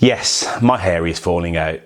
Yes, my hair is falling out.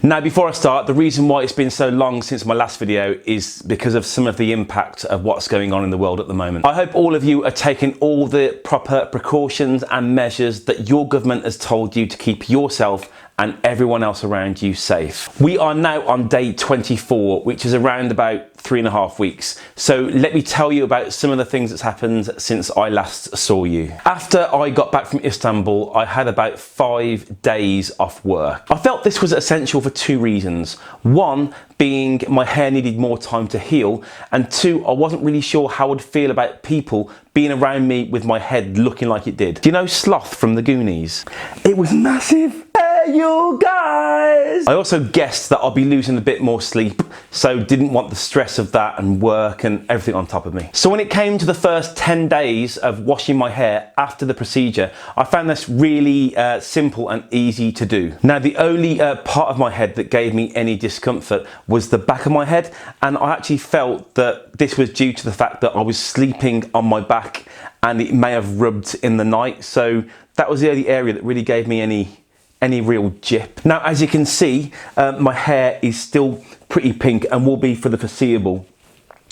Now, before I start, the reason why it's been so long since my last video is because of some of the impact of what's going on in the world at the moment. I hope all of you are taking all the proper precautions and measures that your government has told you to keep yourself and everyone else around you safe. We are now on day 24, which is around about 3.5 weeks. So let me tell you about some of the things that's happened since I last saw you. After I got back from Istanbul, I had about 5 days off work. I felt this was essential for 2 reasons. One, being my hair needed more time to heal, and 2, I wasn't really sure how I'd feel about people being around me with my head looking like it did. Do you know Sloth from the Goonies? It was massive. Hey, you guys! I also guessed that I'd be losing a bit more sleep, so didn't want the stress of that and work and everything on top of me. So when it came to the first 10 days of washing my hair after the procedure, I found this really simple and easy to do. Now, the only part of my head that gave me any discomfort was the back of my head, and I actually felt that this was due to the fact that I was sleeping on my back and it may have rubbed in the night, so that was the only area that really gave me any real jip. Now, as you can see, my hair is still pretty pink and will be for the foreseeable.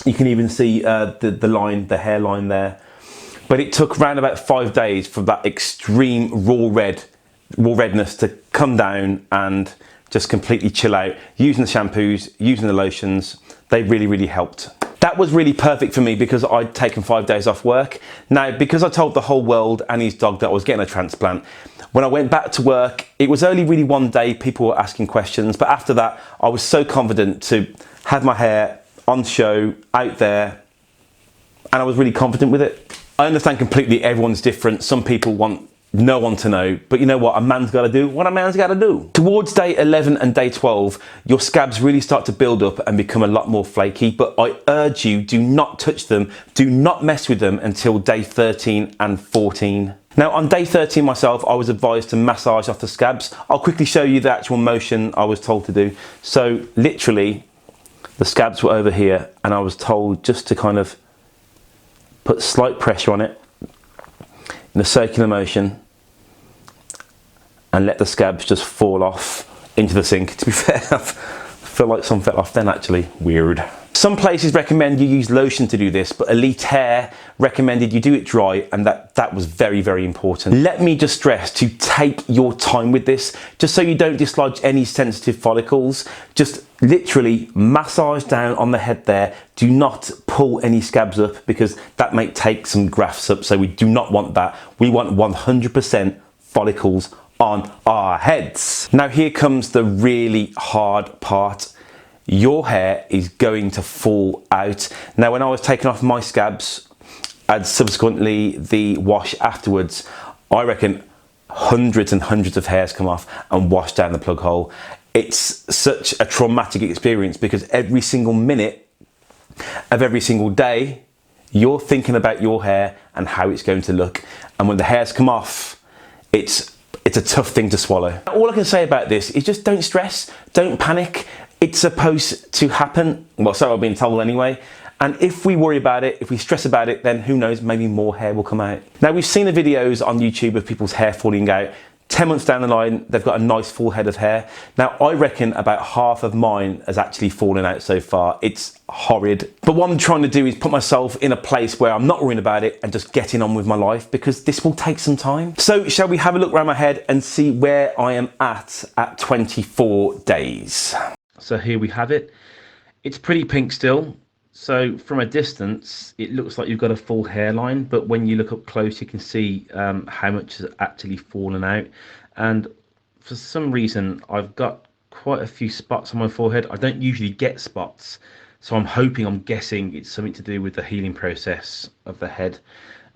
You can even see the hairline there. But it took around about 5 days for that extreme raw redness to come down and just completely chill out. Using the shampoos, using the lotions, they really helped. That was really perfect for me because I'd taken 5 days off work. Now, because I told the whole world and his dog that I was getting a transplant, when I went back to work, it was only really one day people were asking questions, but after that, I was so confident to have my hair on show, out there, and I was really confident with it. I understand completely everyone's different. Some people want no one to know, but you know what? A man's got to do what a man's got to do. Towards day 11 and day 12, your scabs really start to build up and become a lot more flaky, but I urge you, do not touch them, do not mess with them until day 13 and 14. Now, on day 13 myself, I was advised to massage off the scabs. I'll quickly show you the actual motion I was told to do. So literally, the scabs were over here and I was told just to kind of put slight pressure on it in a circular motion and let the scabs just fall off into the sink. To be fair, I feel like some fell off then actually. Weird. Some places recommend you use lotion to do this, but Elite Hair recommended you do it dry, and that was very important. Let me just stress to take your time with this, just so you don't dislodge any sensitive follicles. Just literally massage down on the head there. Do not pull any scabs up because that may take some grafts up, so we do not want that. We want 100% follicles on our heads. Now here comes the really hard part. Your hair is going to fall out. Now, when I was taking off my scabs and subsequently the wash afterwards, I reckon hundreds and hundreds of hairs come off and wash down the plug hole. It's such a traumatic experience because every single minute of every single day, you're thinking about your hair and how it's going to look. And when the hairs come off, it's a tough thing to swallow. All I can say about this is just don't stress, don't panic. It's supposed to happen. Well, so I've been told anyway. And if we worry about it, if we stress about it, then who knows, maybe more hair will come out. Now, we've seen the videos on YouTube of people's hair falling out. 10 months down the line, they've got a nice full head of hair. Now, I reckon about half of mine has actually fallen out so far. It's horrid. But what I'm trying to do is put myself in a place where I'm not worrying about it and just getting on with my life, because this will take some time. So shall we have a look around my head and see where I am at 24 days? So here we have it. It's pretty pink still. So from a distance, it looks like you've got a full hairline, but when you look up close, you can see how much has actually fallen out. And for some reason, I've got quite a few spots on my forehead. I don't usually get spots, so I'm guessing it's something to do with the healing process of the head.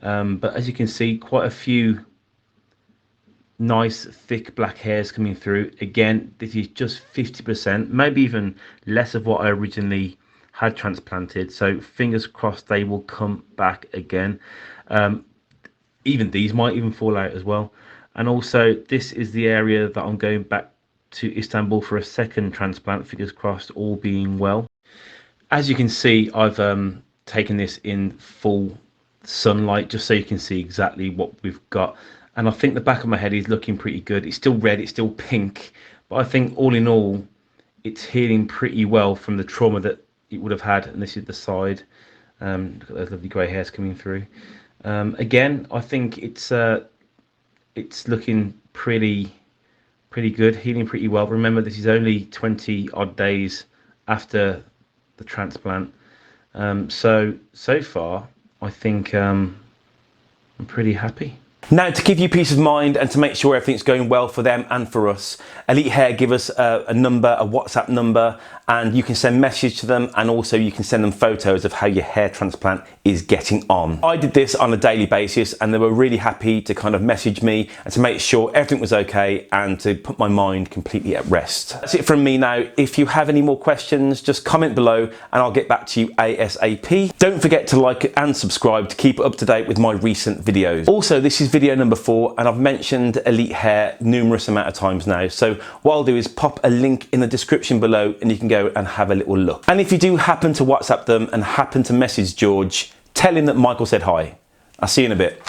But as you can see, quite a few nice thick black hairs coming through. Again, this is just 50%, maybe even less of what I originally had transplanted, so fingers crossed they will come back again. Even these might even fall out as well. And also, this is the area that I'm going back to Istanbul for a second transplant, fingers crossed, all being well. As you can see, I've taken this in full sunlight just so you can see exactly what we've got. And I think the back of my head is looking pretty good. It's still red, it's still pink, but I think all in all it's healing pretty well from the trauma that it would have had. And this is the side. Look at those lovely grey hairs coming through. Again, I think it's looking pretty good, healing pretty well. Remember, this is only 20 odd days after the transplant. So far I think I'm pretty happy. Now, to give you peace of mind and to make sure everything's going well for them and for us, Elite Hair give us a number, a WhatsApp number, and you can send message to them, and also you can send them photos of how your hair transplant is getting on. I did this on a daily basis and they were really happy to kind of message me and to make sure everything was okay and to put my mind completely at rest. That's it from me now. If you have any more questions, just comment below and I'll get back to you ASAP. Don't forget to like and subscribe to keep up to date with my recent videos. Also, this is video number 4 and I've mentioned Elite Hair numerous amount of times now. So what I'll do is pop a link in the description below and you can go and have a little look. And if you do happen to WhatsApp them and happen to message George, tell him that Michael said hi. I'll see you in a bit.